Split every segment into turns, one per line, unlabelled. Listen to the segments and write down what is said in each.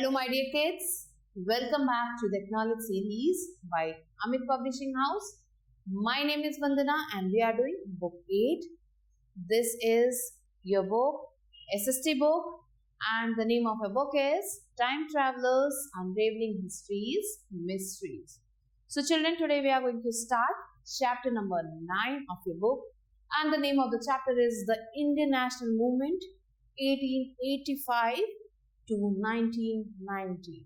Hello, my dear kids. Welcome back to the Acknowledge series by Amit Publishing House. My name is Vandana and we are doing book 8. This is your book, SST book, and the name of your book is Time Travelers Unraveling History's Mysteries. So children, today we are going to start chapter number 9 of your book, and the name of the chapter is The Indian National Movement 1885 to 1990.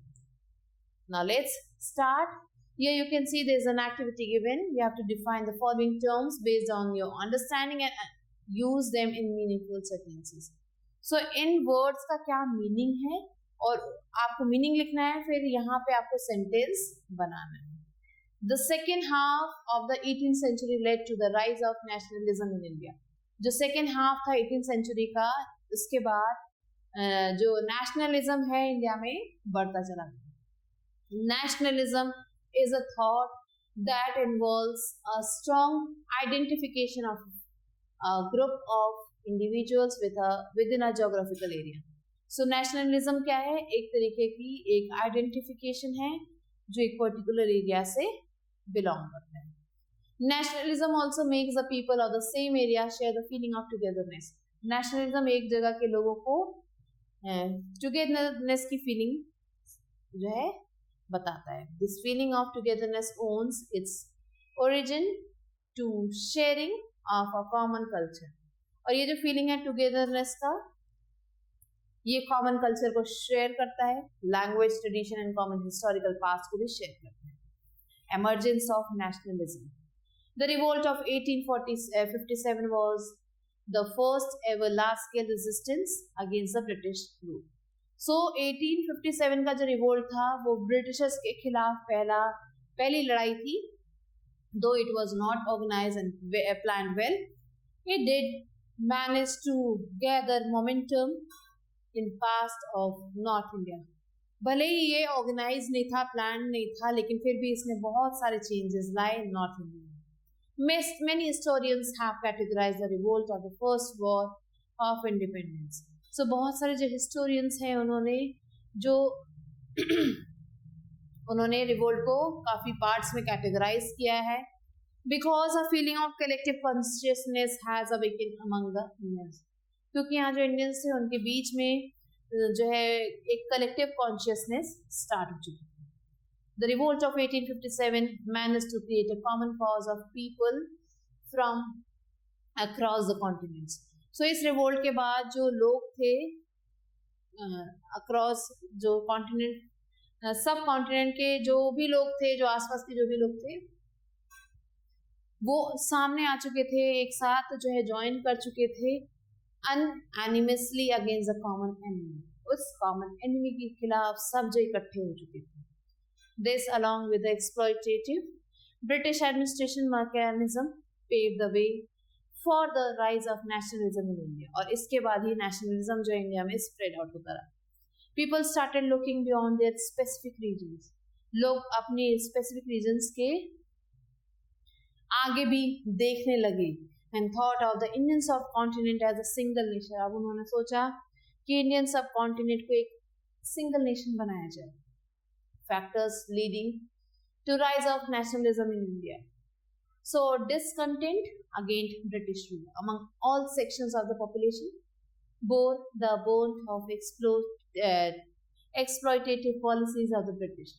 Now let's start. Here you can see there is an activity given. You have to define the following terms based on your understanding and use them in meaningful sentences. So in words का क्या meaning है और आपको meaning लिखना है, फिर यहाँ पे आपको sentence बनाना है. The second half of the 18th century led to the rise of nationalism in India. जो second half था 18th century का, उसके बाद जो नेशनलिज्म है इंडिया में बढ़ता चला गया. Nationalism is a thought that involves a strong identification of a group of individuals with in a geographical area. So nationalism क्या है? एक तरीके की एक आइडेंटिफिकेशन है जो एक पर्टिकुलर एरिया से बिलोंग करता है. Nationalism also makes the people of the same area share the feeling of togetherness. Nationalism एक जगह के लोगों को टुगेदरनेस की फीलिंग जो है बताता है. This feeling of togetherness owes its origin to sharing of a common culture. और ये जो फीलिंग है टुगेदरनेस का, ये कॉमन कल्चर को शेयर करता है, language, tradition and common historical past को भी शेयर करता है. Emergence of nationalism. The revolt of 1857 was the first ever large scale resistance against the British rule. So 1857 का जो रिवोल्ट था वो ब्रिटिशर्स के खिलाफ पहली लड़ाई थी. Though it was not organized and planned well, it did manage to gather momentum in parts of North India. भले ही ये ऑर्गेनाइज नहीं था, प्लान नहीं था, लेकिन फिर भी इसने बहुत सारे चेंजेस लाए नॉर्थ इंडिया में. Many historians have categorized the revolt of the first war of independence. So बहुत सारे जो historians हैं उन्होंने रिवोल्ट को काफी पार्ट्स में कैटेगराइज किया है. Because a feeling of collective consciousness has awakened among the Indians. क्योंकि यहाँ जो इंडियंस थे उनके बीच में जो है एक कलेक्टिव कॉन्शियसनेस स्टार्ट हो चुकी. The revolt of 1857 managed to create a common cause of people from across the continents. So इस revolt के बाद जो लोग थे across जो continent सब continent के जो भी लोग थे, जो आसपास के जो भी लोग थे, वो सामने आ चुके थे, एक साथ जो है ज्वाइन कर चुके थे unanimously against the common enemy. उस common enemy के खिलाफ सब जो इकट्ठे हो चुके थे. This, along with the exploitative British administration mechanism, paved the way for the rise of nationalism in India. और इसके बाद ही nationalism जो इंडिया में spread out होता रहा. People started looking beyond their specific regions. लोग अपने specific regions के आगे भी देखने लगे and thought of the Indian subcontinent as a single nation. अब उन्होंने सोचा कि इंडियन सबकॉन्टिनेंट को एक single nation बनाया जाए. Factors leading to rise of nationalism in India. So discontent against British rule among all sections of the population bore the brunt of exploitative policies of the British.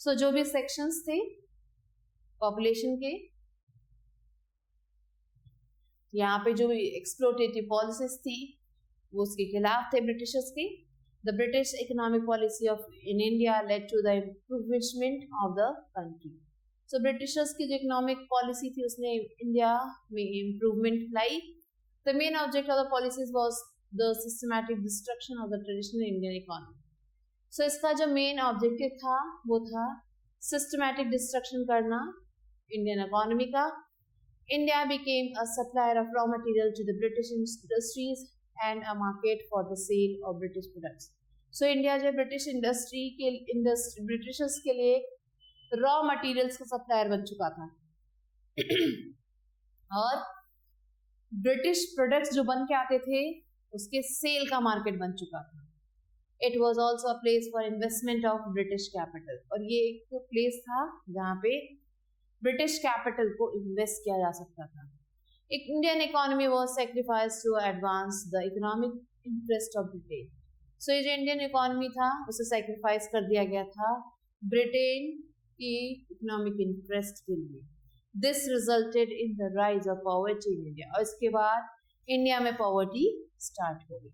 So जो भी sections थे population के, यहाँ पे जो भी exploitative policies थी वो उसके खिलाफ थे ब्रिटिशर्स के. The British economic policy in India led to the improvement of the country. So Britishers की जो economic policy थी उसने इंडिया में improvement lie. The main object of the policies was the systematic destruction of the traditional Indian economy. So इसका जो main objective था वो था systematic destruction करना Indian economy का. India became a supplier of raw material to the British industries and a market for the sale of British products. So India जो British Britishers के लिए raw materials का supplier बन चुका था और British products जो बन के आते थे उसके सेल का मार्केट बन चुका था. It was also a place for investment of British capital. और ये एक place था जहाँ पे British capital को invest किया जा सकता था. Indian economy was sacrificed to advance the economic interest of Britain. So ये जो Indian economy था उसे sacrifice कर दिया गया था Britain की economic interest के लिए. This resulted in the rise of poverty in India. और इसके बाद इंडिया में poverty start हो गई.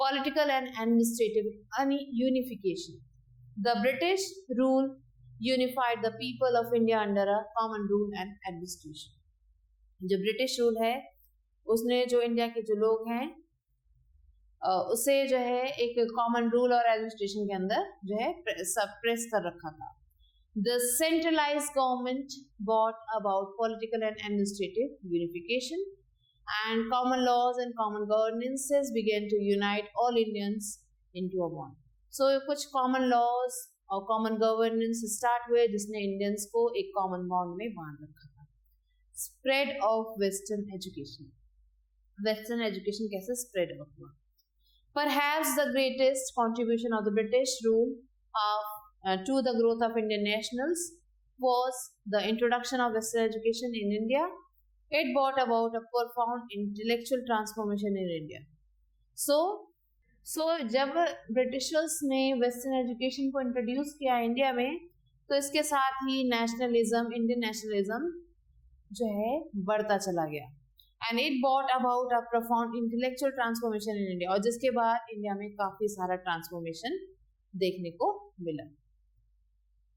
Political and administrative unification. The British rule unified the people of India under a common rule and administration. जो British rule है उसने जो इंडिया के जो लोग हैं उसे जो है एक कॉमन रूल और एडमिनिस्ट्रेशन के अंदर जो है सब प्रेस कर रखा था. The centralized government brought about political and administrative unification, and common laws and common governances began to unite all Indians into a bond. So कुछ common laws और common governance start हुए जिसने Indians को एक common bond में बांध रखा था. Spread of Western education. Western education कैसे spread हुआ? Perhaps the greatest contribution of the British rule to the growth of Indian nationals was the introduction of Western education in India. It brought about a profound intellectual transformation in India. So जब Britishers ने western education को introduce किया India में तो इसके साथ ही nationalism, Indian nationalism जो है बढ़ता चला गया. And it brought about a profound intellectual transformation in India. और जिसके बाद इंडिया में काफी सारा ट्रांसफॉर्मेशन देखने को मिला.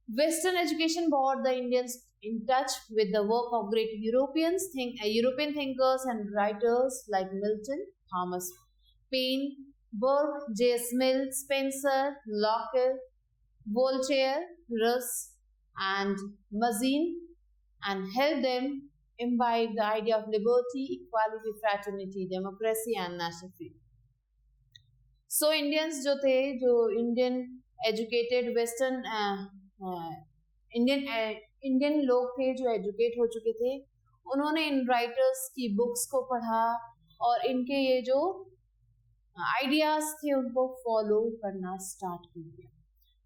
Western education brought the Indians in touch with the work of great European thinkers and writers like Milton, Thomas Paine, Burke, J.S. Mill, Spencer, Locke, Voltaire, Russ, and Mazzini, and helped them imbibe the idea of liberty, equality, fraternity, democracy, and national freedom. So Indians जो थे, जो Indian educated Western Indian लोग थे जो educate हो चुके थे, उन्होंने इन राइटर्स की बुक्स को पढ़ा और इनके ये जो आइडियाज थे उनको फॉलो करना स्टार्ट कर दिया.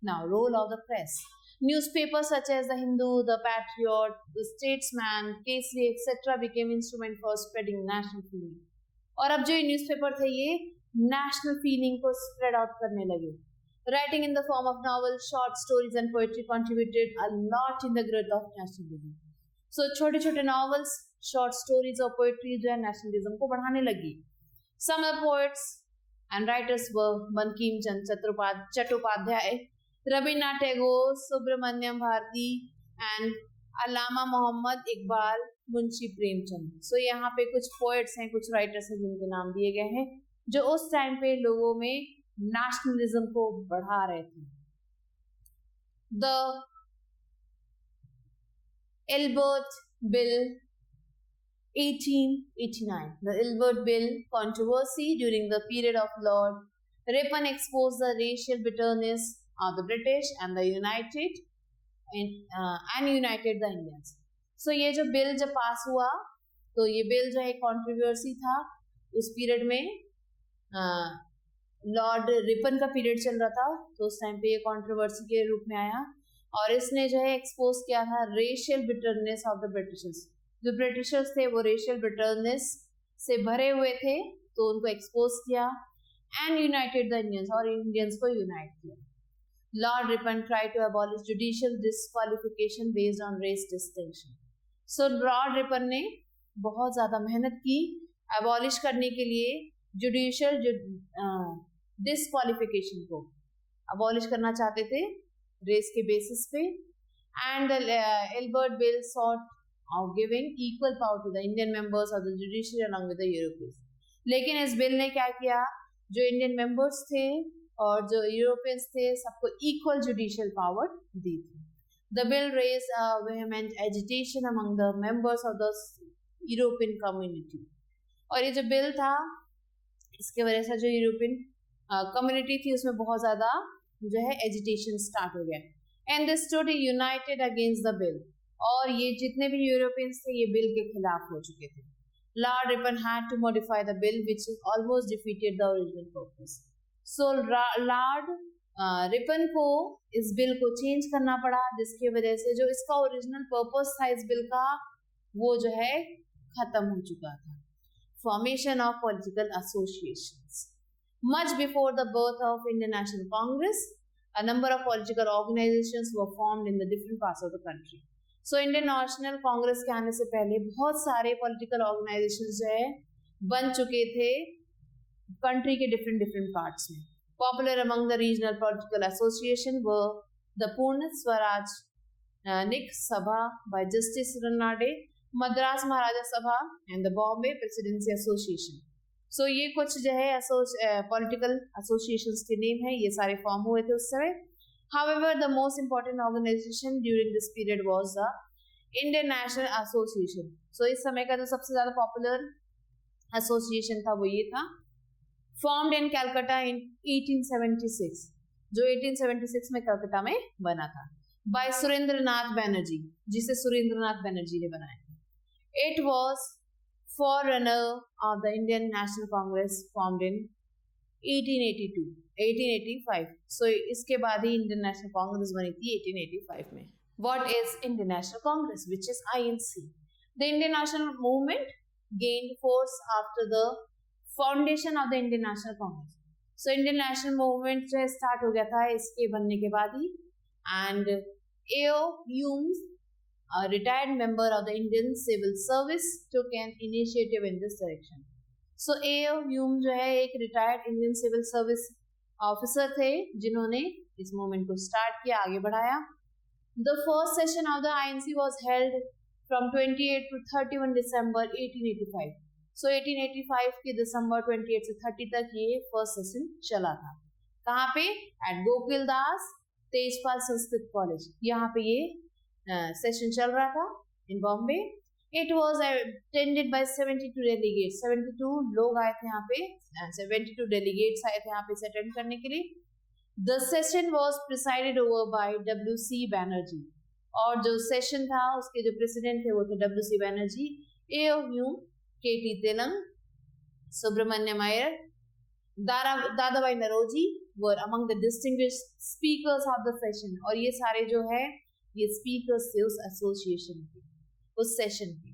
Now role of the press. Newspapers such as the Hindu, the Patriot, the Statesman, Kesari, etc. became instrument for spreading national feeling. और अब जो ये न्यूज़पेपर थे ये नेशनल फीलिंग को स्प्रेड आउट करने लगे. Writing in the form of novels, short stories and poetry contributed a lot in the growth of nationalism. So छोटे छोटे novels, short stories और poetry जो है nationalism को बढ़ाने लगी. Some of the poets and writers were Bankim Chandra Chattopadhyay, Rabindranath Tagore, Subramaniam Bharti and Allama Mohammad Iqbal, Munshi Premchand. So यहाँ पे कुछ poets हैं, कुछ writers हैं जिनके नाम दिए गए हैं जो उस टाइम पे लोगों में नेशनलिज्म को बढ़ा रहे थे. The Elbert Bill 1889. The Elbert Bill controversy during the period of Lord Ripon exposed the racial bitterness of the British and united the Indians. So ये जो बिल जब पास हुआ तो ये बिल जो है कंट्रोवर्सी था उस पीरियड में. लॉर्ड रिपन का पीरियड चल रहा था तो उस टाइम पे ये कंट्रोवर्सी के रूप में आया और इसने जो है एक्सपोज किया था racial bitterness of the Britishers. जो ब्रिटिशर्स थे वो रेशियल बिटरनेस से भरे हुए थे तो उनको एक्सपोज किया एंड यूनाइटेड द इंडियंस और इंडियंस को यूनाइट किया. Lord Ripon try to abolish judicial disqualification based on race distinction. So Lord Ripon ने बहुत ज़्यादा मेहनत की अबॉलिश करने के लिए जुडिशियल डिस्क्वालिफिकेशन को अबॉलिश करना चाहते थे रेस के बेसिस पे. And Albert bill sought of giving equal power to the Indian members of the judiciary along with the Europeans. लेकिन इस बिल ने क्या किया, जो इंडियन मेंबर्स थे और जो यूरोपियंस थे सबको इक्वल जुडिशियल पावर दी थी. The bill raise a vehement agitation among the members of the European community. और ये जो बिल था इसके वजह से जो यूरोपियन कम्युनिटी थी उसमें बहुत ज़्यादा जो है एजिटेशन स्टार्ट हो गया. And this stood United against the bill. और ये जितने भी यूरोपियंस थे ये बिल के खिलाफ हो चुके थे. Lord Ripon had to modify the bill which almost defeated the original purpose. So Lord Ripon को इस बिल को चेंज करना पड़ा, जिसकी वजह से जो इसका ओरिजिनल पर्पस था इस बिल का वो जो है खत्म हो चुका था. Formation of political associations. Much before the birth of Indian National Congress, a number of political organizations were formed in the different parts of the country. So Indian National Congress के आने से पहले बहुत सारे political organizations जो है बन चुके थे country के different parts में. Popular among the regional political association were the Purna Swaraj Nik Sabha by Justice Ranade, Madras Maharaja Sabha and the Bombay Presidency Association. So ये कुछ जो है political associations के नेम है, ये सारे फॉर्म हुए थे उस समय. However, the most important organization during this period was the Indian National Association. So इस समय का जो सबसे ज़्यादा popular association था वो ये था. Formed in Calcutta in 1876, जो 1876 में कलकत्ता में बना था, by सुरेंद्रनाथ बैनर्जी, जिसे सुरेंद्रनाथ बैनर्जी ने बनाया. It was forerunner of the Indian National Congress formed in 1885. So इसके बाद ही Indian National Congress बनी थी 1885 में. What is Indian National Congress, which is INC? The Indian National Movement gained force after the foundation of the Indian National Congress. So Indian National Movement जो start हो गया था इसके बनने के बाद ही. And A.O. Humes, a retired member of the Indian Civil Service, took an initiative in this direction. So A.O. Hume जो है एक retired Indian Civil Service officer थे जिन्होंने इस movement को start किया, आगे बढ़ाया. The first session of the INC was held from 28 to 31 December 1885. So 1885 के दिसंबर 28 से 30 तक ये first session चला था. कहाँ पे? At गोकुलदास तेजपाल संस्कृत कॉलेज, यहाँ पे ये सेशन चल रहा था in Bombay. It was attended by 72 delegates. 72 लोग आए थे यहाँ पे, 72 डेलीगेट्स आए थे यहाँ पे अटेंड करने के लिए. The session was presided over by W.C. Banerjee, और जो सेशन था उसके जो प्रेसिडेंट थे वो थे W.C. Banerjee, A.O. Hume, K.T. Telang, Subramaniam Iyer, Dadabhai Naoroji were among the distinguished speakers of the session. और ये सारे जो है ये स्पीकर्स थे उस एसोसिएशन के, उस सेशन के.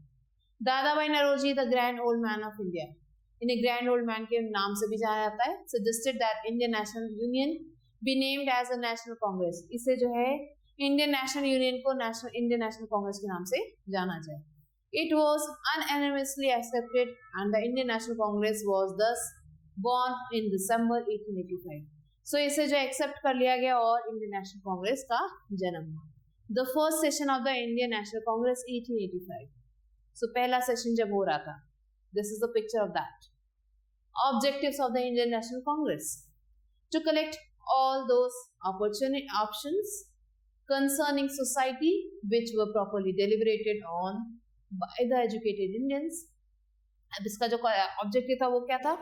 Dadabhai Naoroji, the grand old man of India, इन्हें ग्रैंड ओल्ड मैन के नाम से भी जाना जाता है. Suggested that Indian National Union be named as a National Congress. इसे जो है इंडियन नेशनल यूनियन को इंडियन नेशनल कांग्रेस के नाम से जाना जाए. It was unanimously accepted and the Indian National Congress was thus born in December 1885. So इसे जो एक्सेप्ट कर लिया गया और इंडियन नेशनल कांग्रेस का जन्म हुआ. The first session of the Indian National Congress 1885. So पहला सेशन जब हो रहा था, this is the picture of that. Objectives of the Indian National Congress: to collect all those options concerning society which were properly deliberated on by the educated Indians. अब इसका जो objective था वो क्या था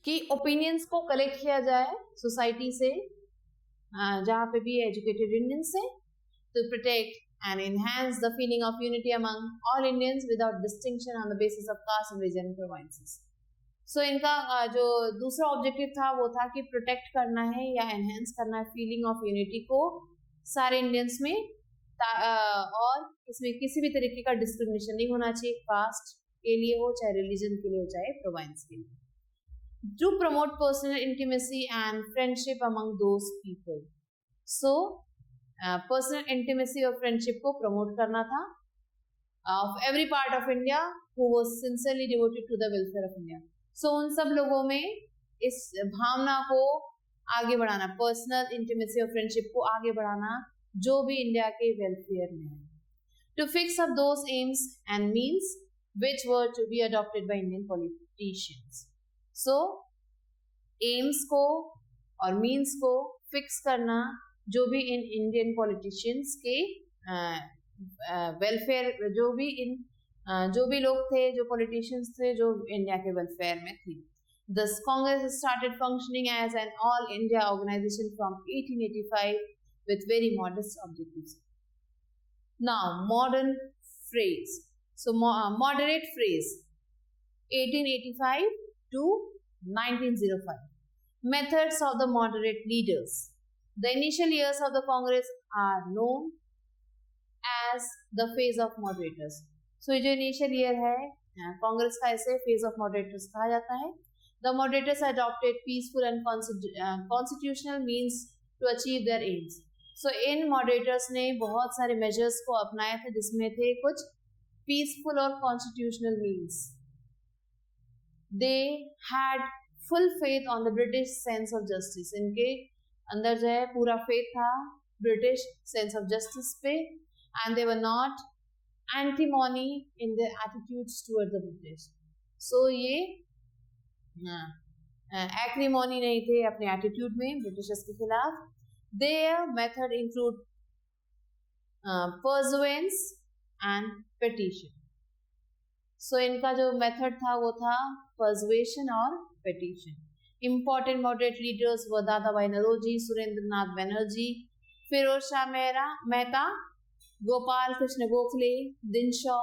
कि ओपिनियंस को कलेक्ट किया जाए सोसाइटी से, जहाँ पे भी एजुकेटेड इंडियंस से, to protect and enhance the feeling of unity among all Indians without distinction on the basis of caste and religion and provinces. So इनका जो दूसरा ऑब्जेक्टिव था वो था कि प्रोटेक्ट करना है या एनहेंस करना है फीलिंग ऑफ यूनिटी को सारे इंडियंस में, और इसमें किसी भी तरीके का डिस्क्रिमिनेशन नहीं होना चाहिए, कास्ट के लिए हो, चाहे रिलीजन के लिए हो, चाहे प्रोविंस के लिए. To promote personal intimacy and friendship among those people. So personal intimacy और फ्रेंडशिप को प्रमोट करना था of every part of India who was sincerely devoted to the welfare of India. So उन सब लोगों में इस भावना को आगे बढ़ाना, पर्सनल इंटीमेसी और फ्रेंडशिप को आगे बढ़ाना जो भी इंडिया के वेलफेयर में है. To fix up those aims and means which were to be adopted by Indian politicians. So aims को और मीन्स को फिक्स करना जो भी इन इंडियन पॉलिटिशियंस के वेलफेयर, जो भी लोग थे, जो पॉलिटिशियंस थे जो इंडिया के वेलफेयर में थे. Thus, Congress started functioning as an all-India organization from 1885 with very modest objectives. Now, modern phrase. So, moderate phrase. 1885 to 1905. Methods of the moderate leaders. The initial years of the Congress are known as the phase of moderators. So जो initial year है कांग्रेस का ऐसे phase of moderators कहा जाता है. The moderators adopted peaceful and constitutional means to achieve their aims. So in moderators ने बहुत सारे measures को अपनाए थे जिसमें थे कुछ peaceful और constitutional means. They had full faith on the British sense of justice. इनके अंदर जो है पूरा faith था British sense of justice पे, and they were not antimony in their attitudes toward the British. So ये acrimony नहीं थे अपने attitude में Britishers के खिलाफ. Their method include pursuance and petition. So इनका जो मेथड था वो था persuasion और petition. Important moderate leaders were Dadabhai Naoroji, Surendranath Banerjee, Firoz Shah Mehta, Gopal Krishna Gokhale, Dinshaw,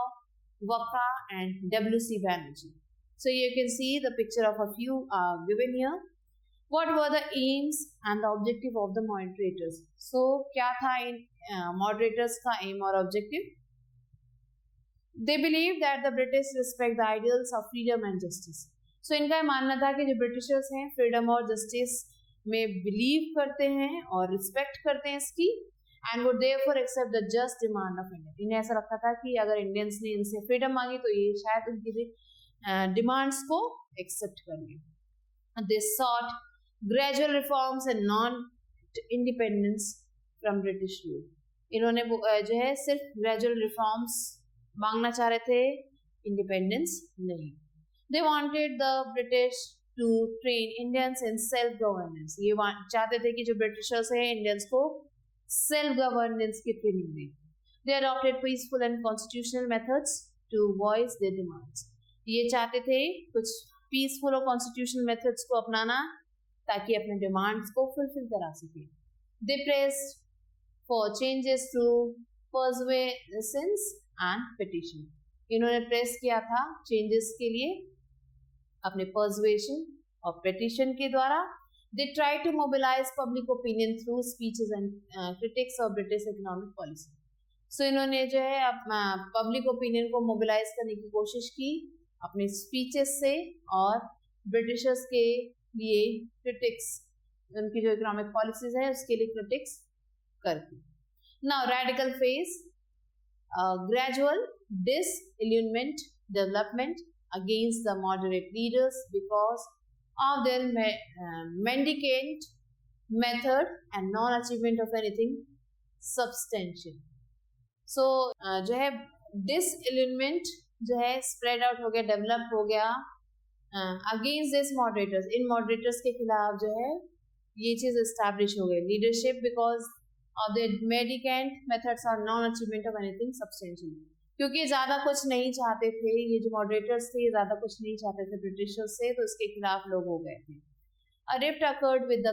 Waka, and W.C. Banerjee. So you can see the picture of a few given here. What were the aims and the objective of the moderators? So क्या था इन moderators का aim और objective? They believe that the British respect the ideals of freedom and justice. So इनका मानना था कि जो Britishers हैं freedom और justice में believe करते हैं और respect करते हैं इसकी, and would therefore accept the just demand of India. इन्हें ऐसा लगता था कि अगर Indians ने इनसे freedom मांगी तो ये शायद उनकी demands को accept करेंगे. They sought gradual reforms and non-independence from British rule. इन्होंने जो है सिर्फ gradual reforms मांगना चाह रहे थे, independence नहीं. They wanted the British to train Indians in self-governance. ये चाहते थे कि जो Britishers हैं Indians को self-governance की training दें. They adopted peaceful and constitutional methods to voice their demands. ये चाहते थे कुछ peaceful और constitutional methods को अपनाना ताकि अपने demands को fulfill करा सके. They pressed for changes through persuasions and petition. इन्होंने प्रेस किया था changes के लिए अपने persuasion और petition के द्वारा. They tried to mobilize public opinion through speeches and critics of British economic policy. So इन्होंने जो है public opinion को mobilize करने की कोशिश की अपने speeches से और Britishers के लिए critics उनकी जो economic policies है उसके लिए critics करके. Now radical phase, gradual disillusionment development against the moderate leaders because of their mendicant method and non-achievement of anything substantial. So जो है disillusionment जो है spread out हो गया, develop हो गया against these moderators. In moderators के खिलाफ जो है ये चीज़ establish हो गई. Leadership because of their mendicant methods or non-achievement of anything substantial. क्योंकि ज़्यादा कुछ नहीं चाहते थे ये जो moderators थे, ज़्यादा कुछ नहीं चाहते थे Britishers से, तो इसके खिलाफ लोग हो गए थे. A rift occurred within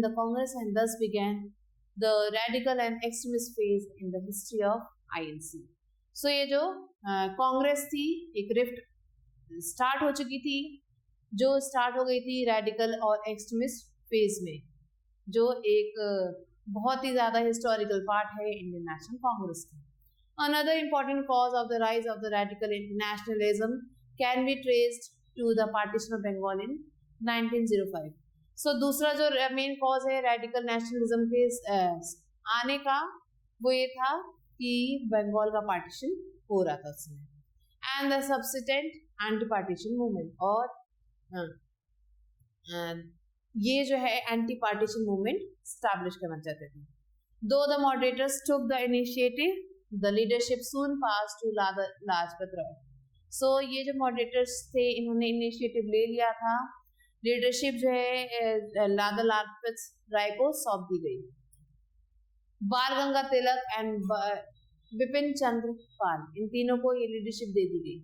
the Congress and thus began the radical and extremist phase in the history of INC. So ये जो कांग्रेस थी एक rift start हो चुकी थी जो start हो गई थी radical और extremist phase में, जो एक बहुत ही ज़्यादा historical part है Indian National Congress का. Another important cause of the rise of the radical nationalism can be traced to the partition of Bengal in 1905. So दूसरा जो main cause है radical nationalism के आने का वो ये था कि बंगाल का partition हो रहा था उसमें, and the subsequent anti-partition movement. और ये जो है anti-partition movement establish करना चाहते थे. Though the moderators took the initiative, the leadership soon passed to Lajpat Rai. So ये जो moderators थे इन्होंने initiative ले लिया था, leadership जो है लाजपत राय को सौंप दी गई. बाल गंगा तिलक and बिपिन चंद्र पाल इन तीनों को ये leadership दे दी गई.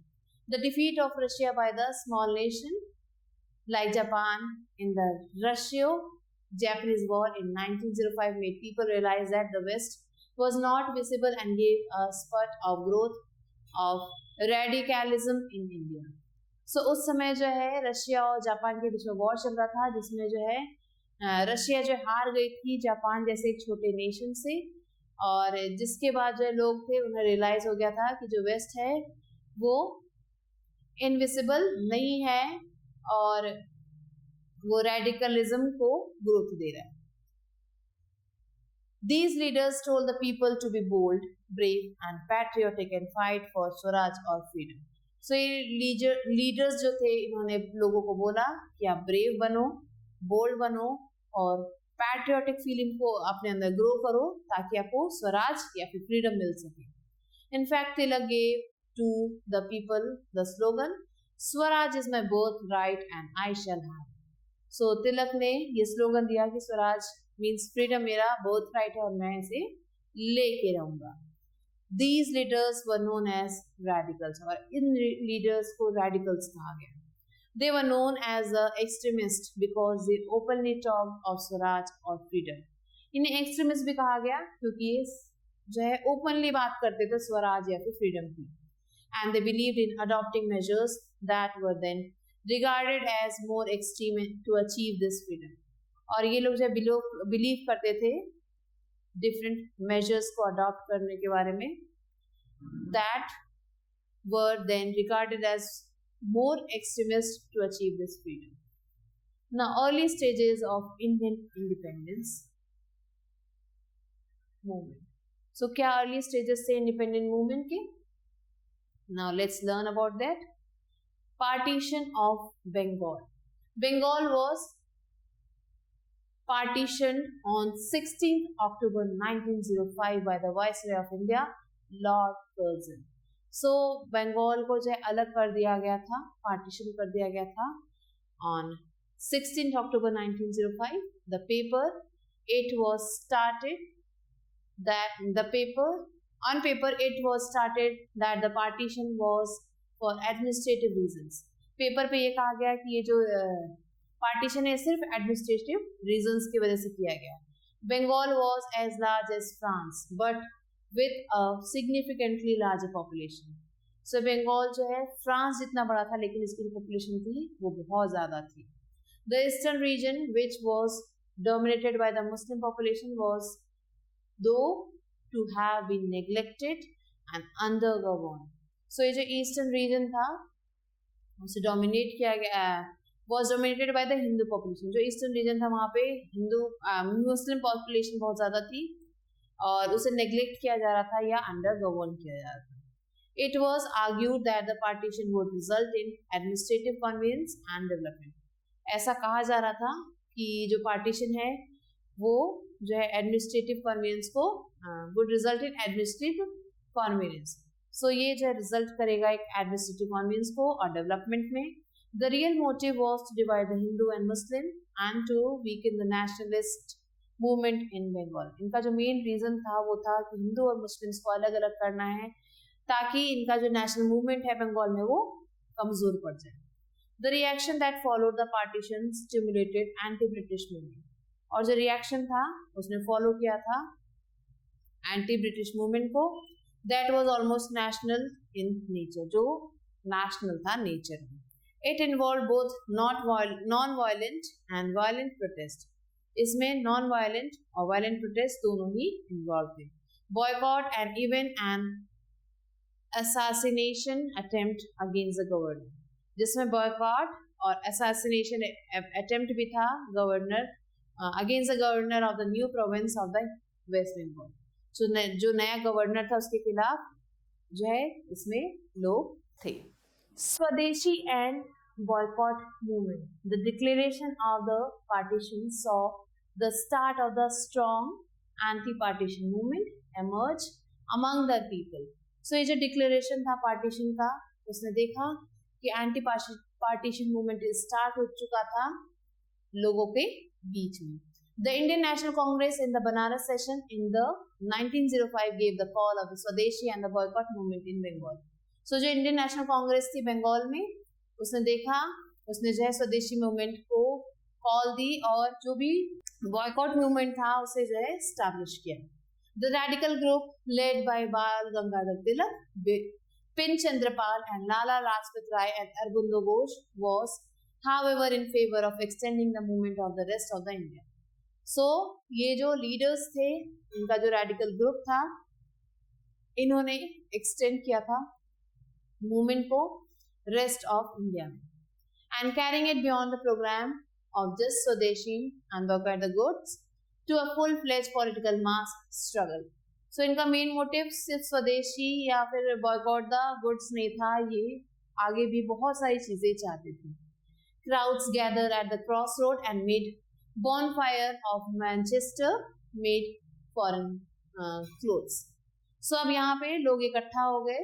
The defeat of Russia by the small nation like Japan in the Russo-Japanese War in 1905 made people realize that the West was not visible and gave a spurt of growth of radicalism in India. सो उस समय जो है Russia और Japan के बीच में war चल रहा था, जिसमें जो है रशिया जो हार गई थी जापान जैसे एक छोटे नेशन से, और जिसके बाद जो लोग थे उन्हें रियलाइज हो गया था कि जो वेस्ट है वो इनविजिबल नहीं है और वो रेडिकलिज्म को ग्रोथ दे रहा है. These leaders told the people to be bold, brave and patriotic and fight for Swaraj or freedom. So ये leaders जो थे इन्होंने लोगों को बोला कि आप brave बनो, bold बनो और patriotic feeling को अपने अंदर grow करो ताकि आपको स्वराज या फिर freedom मिल सके. In fact, Tilak gave to the people the slogan, Swaraj is my birthright and I shall have. So तिलक ने ये स्लोगन दिया कि स्वराज मीन्स फ्रीडम मेरा बर्थ राइट है और मैं इसे लेके रहूंगा. These leaders were known as radicals और इन लीडर्स को radicals कहा गया. They were known as extremists because they openly talked of Swaraj और freedom. इन्हें extremist भी कहा गया क्योंकि जो है ओपनली बात करते थे स्वराज या फिर फ्रीडम की. And they believed in adopting measures that were then regarded as more extreme to achieve this freedom. और ये लोग जो बिलीव करते थे डिफरेंट मेजर्स को अडॉप्ट करने के बारे में, that were then regarded as more extremist to achieve this freedom. Now, early stages of Indian independence movement. So, क्या early stages थे independent movement के? Now, let's learn about that. Partition of Bengal. Bengal was partitioned on 16th October 1905 by the Viceroy of India, Lord Curzon. So Bengal को जो है अलग कर दिया गया था, पार्टीशन कर दिया गया था on 16th October 1905. The paper it was started that the partition was for administrative reasons. Paper पे ये कहा गया कि ये जो पार्टीशन है सिर्फ एडमिनिस्ट्रेटिव रीजंस की वजह से किया गया. Bengal was as large as France but with a significantly larger population. So Bengal जो है फ्रांस जितना बड़ा था लेकिन इसकी जो पॉपुलेशन थी वो बहुत ज़्यादा थी. The eastern region which was dominated by the Muslim population was thought to have been neglected and under governed. So ये जो ईस्टर्न रीजन था उसे डोमिनेट किया गया, was dominated by the Hindu population. जो ईस्टर्न रीजन था वहाँ पे हिंदू मुस्लिम पॉपुलेशन बहुत ज़्यादा थी और उसे नेग्लेक्ट किया जा रहा था या अंडर गवर्न किया जा रहा था. It was argued that the partition would result in administrative convenience and development. ऐसा कहा जा रहा था कि जो पार्टीशन है वो जो है एडमिनिस्ट्रेटिव कन्वीनियंस को would result in administrative convenience. So ये जो है रिजल्ट करेगा एक एडमिनिस्ट्रेटिव कन्वीनियंस को और डेवलपमेंट में. The real motive was to divide the Hindu and Muslim and to weaken the nationalist movement in Bengal. इनका जो मेन रीजन था वो था कि हिंदू और मुस्लिम्स को अलग अलग करना है ताकि इनका जो नेशनल मूवमेंट है बंगाल में वो कमजोर पड़ जाए. The reaction that followed the partition stimulated anti-British movement. और जो रिएक्शन था उसने फॉलो किया था एंटी ब्रिटिश मूवमेंट को. That was almost national in nature. जो नेशनल था नेचर में. It involved both non-violent and violent protest. इसमें non-violent और violent protest दोनों ही involved थे. Boycott and even an assassination attempt against the governor. जिसमें boycott और assassination attempt भी था governor against the governor of the new province of the West Bengal. जो नया गवर्नर था उसके खिलाफ जो है इसमें लोग थे. Swadeshi and boycott movement. The declaration of the partition saw the start of the strong anti-partition movement emerge among the people. So ये जो declaration था partition का उसने देखा कि anti-partition movement start हो चुका था लोगों के बीच में. The Indian National Congress in the Banaras session in the 1905 gave the call of the Swadeshi and the boycott movement in Bengal. So जो इंडियन नेशनल कांग्रेस थी बंगाल में उसने देखा, उसने जो है स्वदेशी मूवमेंट को कॉल दी और जो भी बॉयकॉट मूवमेंट था उसे जो है एस्टैब्लिश किया. The radical group led by बाल Gangadhar Tilak Pin Chandrapal and Lala Lajpat Rai and Arvindo Ghosh was, however, in favor of extending the movement of the rest of the India. So ये जो leaders थे, इनका जो radical group था, इन्होंने extend किया था movement को rest of India में, and carrying it beyond the program of just Swadeshi and boycott the goods to a full-fledged political mass struggle. So इनका मेन मोटिव सिर्फ स्वदेशी या फिर बॉयकॉट द गुड्स नहीं था, ये आगे भी बहुत सारी चीजें चाहते थे. Crowds gathered at the crossroad and made bonfire of Manchester made foreign clothes. So अब यहाँ पे लोग इकट्ठा हो गए,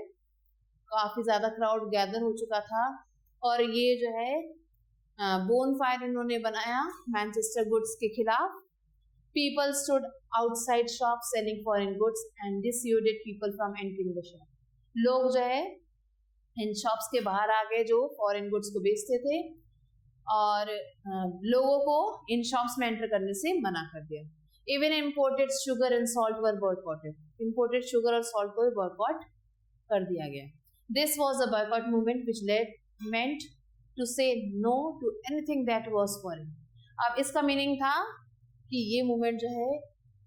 काफी ज्यादा क्राउड गैदर हो चुका था और ये जो है bonfire इन्होंने बनाया मैनचेस्टर गुड्स के खिलाफ. People stood outside shops selling foreign goods and dissuaded people from entering the shop. लोग जो है इन शॉप्स के बाहर आ गए जो फॉरेन गुड्स को बेचते थे और लोगों को इन शॉप्स में एंटर करने से मना कर दिया. Even imported sugar and salt were boycotted. Imported sugar और salt को boycott कर दिया गया. This was a boycott movement which meant to say no to anything that was foreign. अब इसका मीनिंग था कि ये मूवमेंट जो है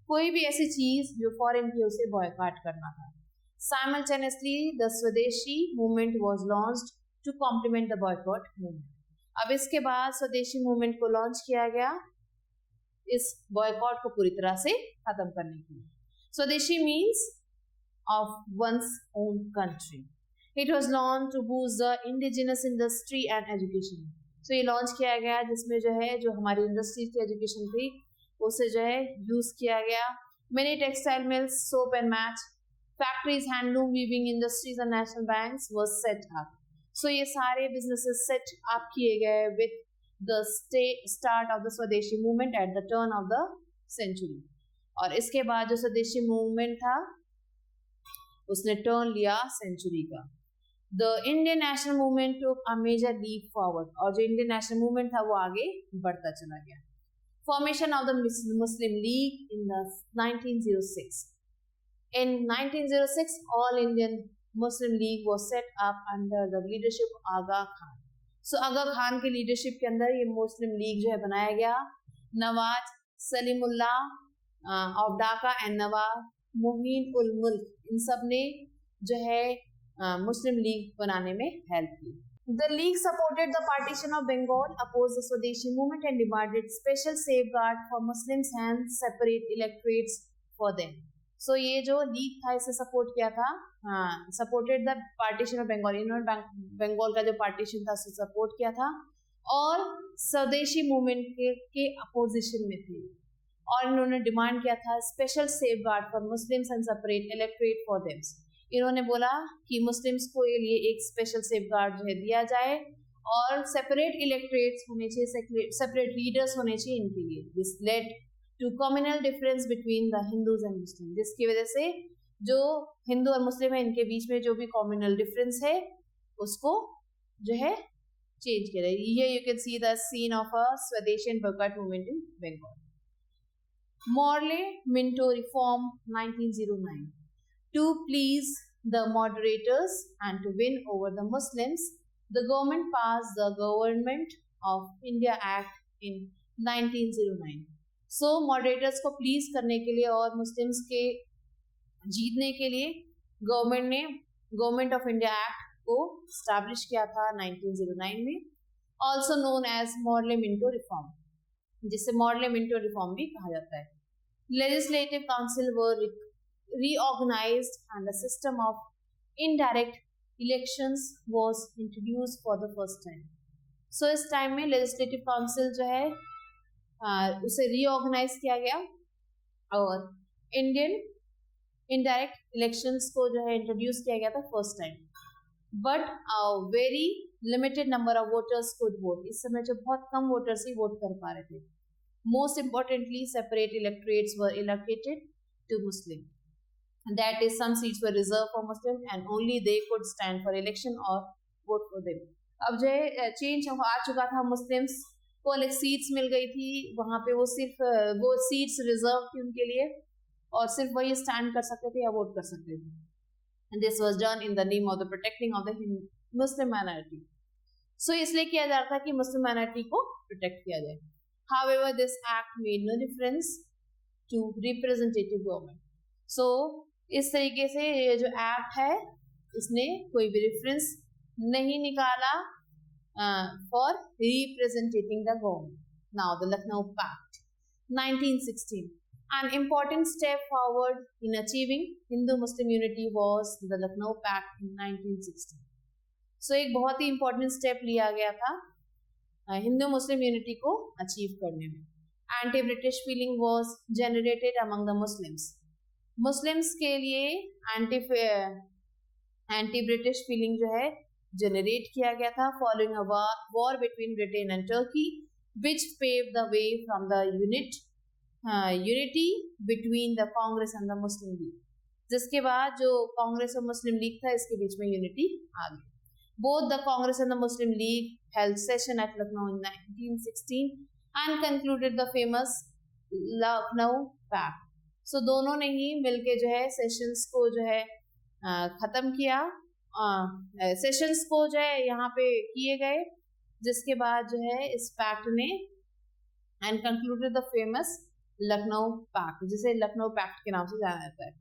कोई भी ऐसी चीज जो फॉरेन की उसे बॉयकॉट करना था. Simultaneously, the Swadeshi movement was launched to complement the boycott movement. अब इसके बाद स्वदेशी मूवमेंट को लॉन्च किया गया इस बॉयकॉट को पूरी तरह से खत्म करने के लिए. स्वदेशी means of one's own country. It was launched to boost the indigenous industry and education. So ये लॉन्च किया गया जिसमें जो है जो हमारी इंडस्ट्री की एजुकेशन थी उसे जो है यूज किया गया. Many textile mills, soap and match factories, handloom, weaving industries and national banks was set up. So ये सारे businesses set up किए गए with the start of the Swadeshi movement at the turn of the century. और इसके बाद जो स्वदेशी movement था उसने टर्न लिया सेंचुरी का. The Indian national movement took a major leap forward. और जो इंडियन नेशनल मूवमेंट था वो आगे बढ़ता चला गया. Formation of the Muslim League in the 1906. In 1906, All Indian Muslim League was set up under the leadership of Aga Khan. So Aga Khan की leadership के अंदर ये मुस्लिम लीग जो है बनाया गया. Nawaz Salimullah of Dhaka and नवाब मुहीन उल मुल्क इन सब ने जो है मुस्लिम लीग बनाने में हेल्प की. The league supported the partition of Bengal, opposed the Swadeshi movement and demanded special safeguard for Muslims and separate electorates for them. So ये जो लीग था इसे सपोर्ट किया था, supported the partition of Bengal. इन्होंने बंगाल का जो पार्टीशन था उसे सपोर्ट किया था और स्वदेशी मूवमेंट के अपोजिशन में थे और इन्होंने डिमांड किया था special safeguard for Muslims and separate electorate for them. इन्होंने बोला कि मुस्लिम्स को ये लिए एक स्पेशल सेफगार्ड जो है दिया जाए और सेपरेट इलेक्टोरेट्स होने चाहिए, सेपरेट लीडर्स होने चाहिए इनके लिए. This led to communal difference between the Hindus and Muslim. जिसकी वजह से जो हिंदू और मुस्लिम है इनके बीच में जो भी कम्युनल डिफरेंस है उसको जो है चेंज किया जाए. ये you can see the scene of a swadeshi and boycott movement in Bengal. Morley-Minto reform 1909. To please the moderators and to win over the Muslims, the government passed the Government of India Act in 1909. So moderators को please करने के लिए और Muslims के जीतने के लिए government ने Government of India Act को establish किया था 1909 में, also known as Morley-Minto reform, जिसे Morley-Minto reform भी कहा जाता है. Legislative council were reorganized and a system of indirect elections was introduced for the first time. So इस टाइम में legislative council जो है उसे reorganize किया गया और Indian indirect elections को जो है introduce किया गया था first time. But a very limited number of voters could vote. इस समय जो बहुत कम voters ही vote कर पा रहे थे. Most importantly, separate electorates were allocated to Muslim. That is, some seats were reserved for Muslim and only they could stand for election or vote for them. अब जो है चेंज आ चुका था, मुस्लिम्स को अलग सीट्स मिल गई थी, वहाँ पे वो सिर्फ वो सीट्स रिजर्व थी उनके लिए और सिर्फ वही स्टैंड कर सकते थे या वोट कर सकते थे. and this was done in the name of the protecting of the Muslim minority. So इसलिए किया जा रहा था कि मुस्लिम माइनॉरिटी को प्रोटेक्ट किया जाए. However, this act made no difference to representative government. So इस तरीके से ये जो एक्ट है इसने कोई भी रेफरेंस नहीं निकाला for representing the government. Now the Lucknow Pact, 1916. An important step forward in achieving Hindu-Muslim unity was the Lucknow Pact in 1916. So एक बहुत ही important step लिया गया था हिंदू मुस्लिम यूनिटी को अचीव करने में. Anti British feeling was generated among the Muslims. Muslims के लिए एंटी ब्रिटिश फीलिंग जो है जनरेट किया गया था following a war between Britain and Turkey which paved the way from the unity between the Congress and the Muslim League. जिसके बाद जो कांग्रेस और मुस्लिम लीग था इसके बीच में यूनिटी आ गई. Both the Congress and the Muslim League held session at Lucknow in 1916 and concluded the famous Lucknow Pact. So दोनों ने ही मिलके जो है सेशंस को जो है खत्म किया. सेशंस को जो है यहाँ पे किए गए जिसके बाद जो है इस पैक्ट ने and concluded the famous Lucknow pact जिसे लखनऊ पैक्ट के नाम से जाना जाता है.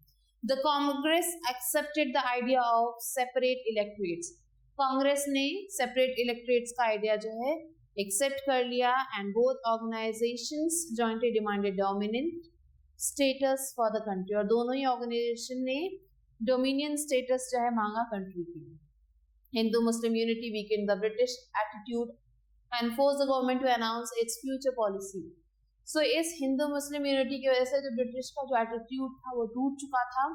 The Congress accepted the idea of separate electorates. Congress ने सेपरेट इलेक्टोरेट्स का आइडिया जो है एक्सेप्ट कर लिया and both organisations jointly demanded dominant status for the country. और दोनों ही ऑर्गेनाइजेशन ने डोमिनियन स्टेटस जो है मांगा कंट्री के लिए. Hindu-Muslim unity weakened the British attitude and forced the government to announce its future policy. So इस Hindu-Muslim unity की वजह से जो ब्रिटिश का जो एटीट्यूड था वो टूट चुका था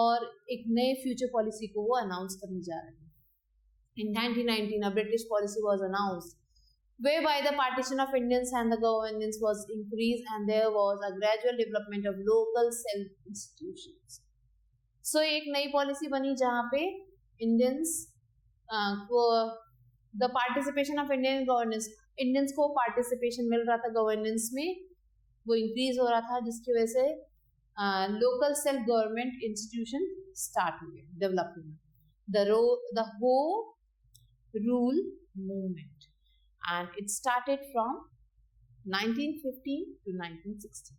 और एक नए फ्यूचर पॉलिसी को वो अनाउंस करने जा रहे हैं. In 1919, a British policy was announced whereby the partition of Indians and the governance was increased and there was a gradual development of local self-institutions. So एक नई पॉलिसी बनी जहाँ पे Indians the participation of Indian governance Indians को participation मिल रहा था governance में वो इंक्रीज हो रहा था जिसकी वजह से local self government institution start हुए development. The home rule movement and it started from 1915 to 1916.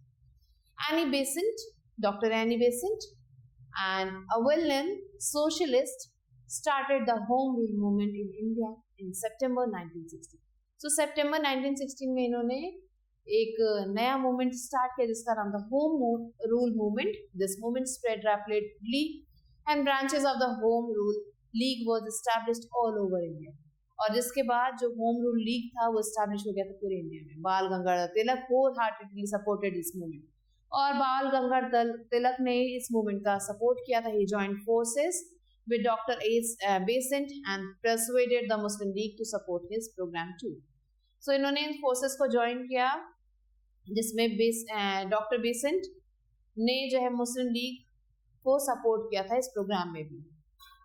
Annie Besant, Dr. Annie Besant and a well-known socialist started the Home Rule movement in India in September 1916. So September 1916 में इन्होंने एक नया movement start किया जिसका नाम था home rule movement. This movement spread rapidly and branches of the home rule league was established all over India. और जिसके बाद जो होम रूल लीग था वो एस्टैब्लिश हो गया था पूरे इंडिया में. बाल Gangadhar Tilak whole heartedly supported इस मूवमेंट और बाल गंगाधर तिलक ने इस मूवमेंट का सपोर्ट किया था. He joined forces with Dr. Besant and persuaded the Muslim League to support his program too. So इन्होंने इन फोर्सेस को ज्वाइन किया जिसमें डॉक्टर बेसेंट ने जो है मुस्लिम लीग को सपोर्ट किया था इस प्रोग्राम में भी.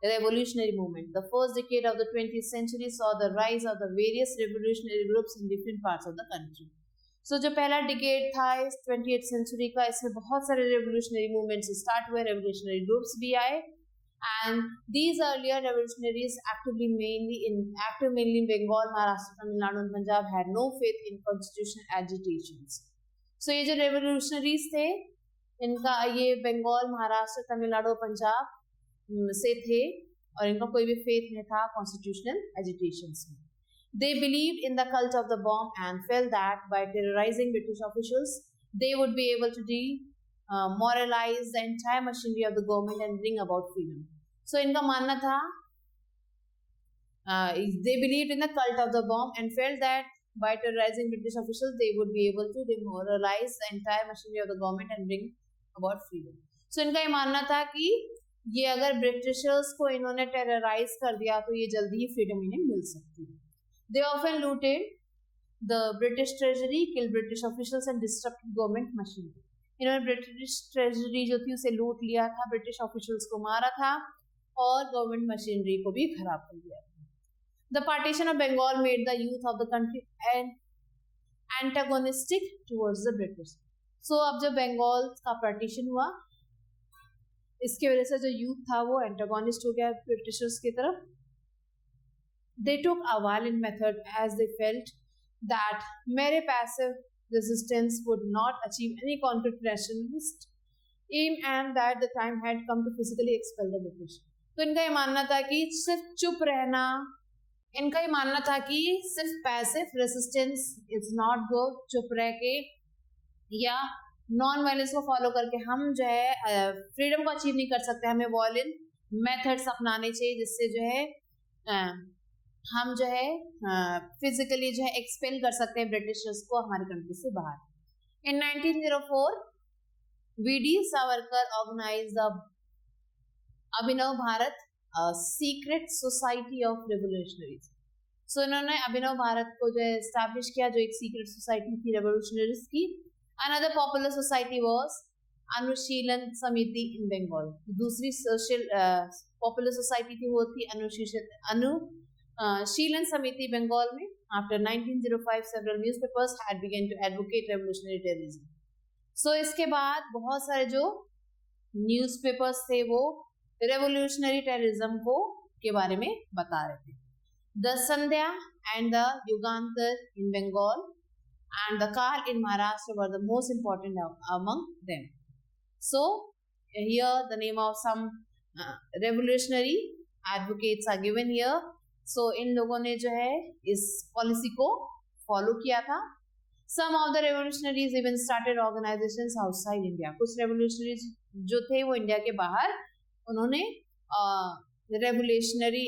Revolutionary movement. The first decade of the 20th century saw the rise of the various revolutionary groups in different parts of the country. So जो पहला डिकेड था इस 20th century का इसमें बहुत सारे revolutionary movements स्टार्ट हुए, revolutionary groups भी आए. And these earlier revolutionaries active mainly in Bengal, Maharashtra, Tamil Nadu and Punjab had no faith in constitutional agitations. So ये जो revolutionaries थे इनका ये बंगाल, महाराष्ट्र, तमिलनाडु, पंजाब से थे और इनका कोई भी faith नहीं था constitutional agitations में. They believed in the cult of the bomb and felt that by terrorizing British officials they would be able to moralize the entire machinery of the government and bring about freedom. So इनका मानना था they believed in the cult of the bomb and felt that by terrorizing British officials they would be able to demoralize the entire machinery of the government and bring about freedom. So इनका ये मानना था कि ये अगर Britishers को इन्होंने terrorise कर दिया तो ये जल्दी ही फ्रीडम इन्हें मिल सकती है. They often looted the British treasury, killed British officials and disrupted government machinery. इन्होंने ब्रिटिश ट्रेजरी जो थी उसे लूट लिया था, ब्रिटिश ऑफिशियल्स को मारा था और गवर्नमेंट मशीनरी को भी खराब कर दिया था. The partition of Bengal made the youth of the country antagonistic towards the British. So अब जब बंगाल का पार्टीशन हुआ इसकी वजह से जो यूथ था वो एंटागोनिस्ट हो गया ब्रिटिशर्स की तरफ. They took a violent method as they felt that mere passive resistance would not achieve any concrete nationalist aim and that the time had come to physically expel the British. तो इनका ये मानना था कि सिर्फ चुप रहना, इनका ये मानना था कि सिर्फ passive resistance is not good, चुप रह के या नॉन वायलेंस को फॉलो करके हम जो है फ्रीडम को अचीव नहीं कर सकते. हमें वायलेंट मेथड्स अपनाने चाहिए जिससे जो है हम जो है फिजिकली जो है एक्सपेल कर सकते हैं ब्रिटिशर्स को हमारे कंट्री से बाहर. In 1904 V D Savarkar organised the Abhinav Bharat secret society of revolutionaries. So इन्होंने अभिनव भारत को जो है एस्टैब्लिश किया, जो एक सीक्रेट सोसाइटी थी रेवोल्यूशनरीज की. अनदर पॉपुलर सोसाइटी वाज अनुशीलन समिति इन बंगाल. दूसरी सोशल पॉपुलर सोसाइटी थी वो थी अनुशीलन समिति बंगाल में. After 1905 several newspapers had begun to advocate revolutionary terrorism. So इसके बाद बहुत सारे जो न्यूज़पेपर्स थे वो रेवोल्यूशनरी टेररिज्म को के बारे में बता रहे थे. The Sandhya and the Yugantar in Bengal and the Kaal in Maharashtra were the most important among them. So here the name of some revolutionary advocates are given here. So इन लोगों ने जो है इस पॉलिसी को फॉलो किया था. Some of the revolutionaries even started organizations outside India. कुछ revolutionaries जो थे वो इंडिया के बाहर उन्होंने revolutionary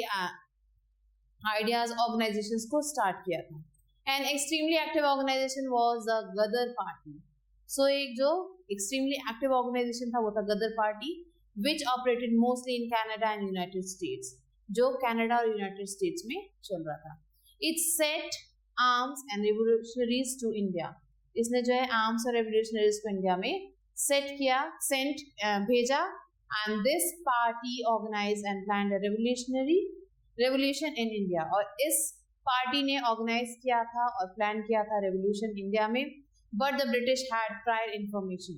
ideas organizations को start किया था. An extremely active organization was the Gadar Party. So एक जो extremely active organization था वो था Gadar Party, which operated mostly in Canada and United States. जो कनाडा और यूनाइटेड स्टेट्स में चल रहा था. It sent arms and revolutionaries to India. इसने जो है arms और revolutionaries को इंडिया में set किया, sent भेजा, and this party organized and planned a revolution in India. और इस पार्टी ने ऑर्गेनाइज किया था और प्लान किया था रेवोल्यूशन इंडिया में. But the British had prior information.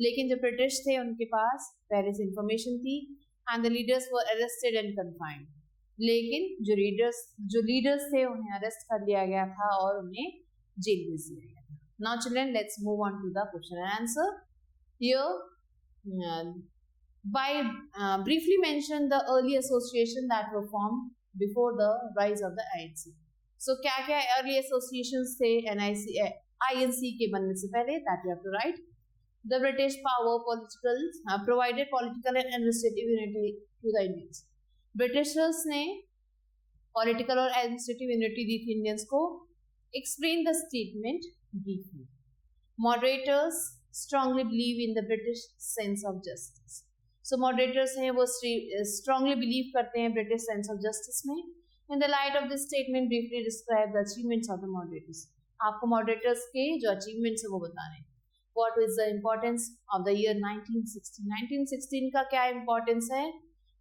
लेकिन जो ब्रिटिश थे उनके पास पहले से इंफॉर्मेशन थी. And the leaders were arrested and confined. लेकिन जो लीडर्स थे उन्हें अरेस्ट कर लिया गया था और उन्हें जेल भेज दिया गया था. Now children, let's move on to the question and answer. Hereby briefly mention the early association that were formed before the rise of the INC. So क्या क्या early associations थे INC के बनने से पहले, that you have to write. The British power provided political and administrative unity to the Indians. Britishers ने political और administrative unity दी थी Indians को. Explain the statement briefly. Moderators strongly believe in the British sense of justice. So moderators हैं वो strongly believe करते हैं British sense of justice में. In the light of this statement, briefly describe the achievements of the moderators. आपको moderators के जो achievements है वो बताने. What is the importance of the year 1916? 1916 का क्या importance है,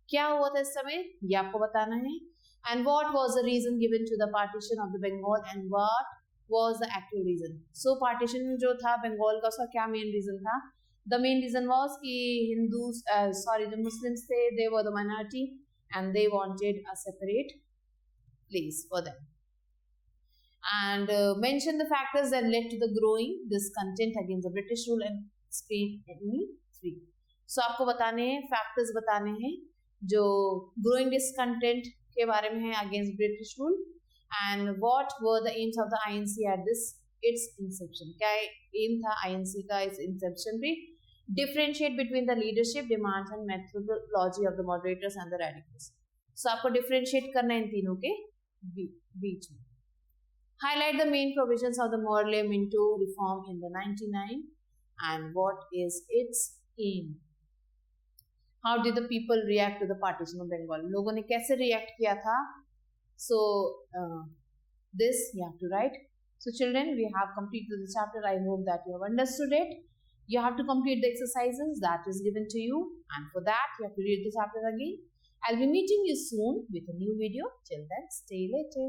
क्या हुआ था इस समय, ये आपको बताना है. And what was the reason given to the partition of the Bengal and what was the actual reason? So partition जो था बंगाल का उसका क्या main reason था? The main reason was कि the Muslims थे, they were the minority and they wanted a separate place for them. And mention the factors that led to the growing discontent against the British rule and Spain in 3. So आपको बताने हैं factors बताने हैं जो growing discontent के बारे में है against British rule and what were the aims of the INC at its inception. क्या aim था INC का इस inception पे? Differentiate between the leadership demands and methodology of the moderators and the radicals. So आपको differentiate करना है इन तीनों के बीच में. Highlight the main provisions of the Morley-Minto reform in the 99 and what is its aim. How did the people react to the partition of Bengal? लोगों ने कैसे react किया था? So this you have to write. So children, we have completed the chapter. I hope that you have understood it. You have to complete the exercises that is given to you, and for that you have to read the chapter again. I'll be meeting you soon with a new video. Till then, stay later.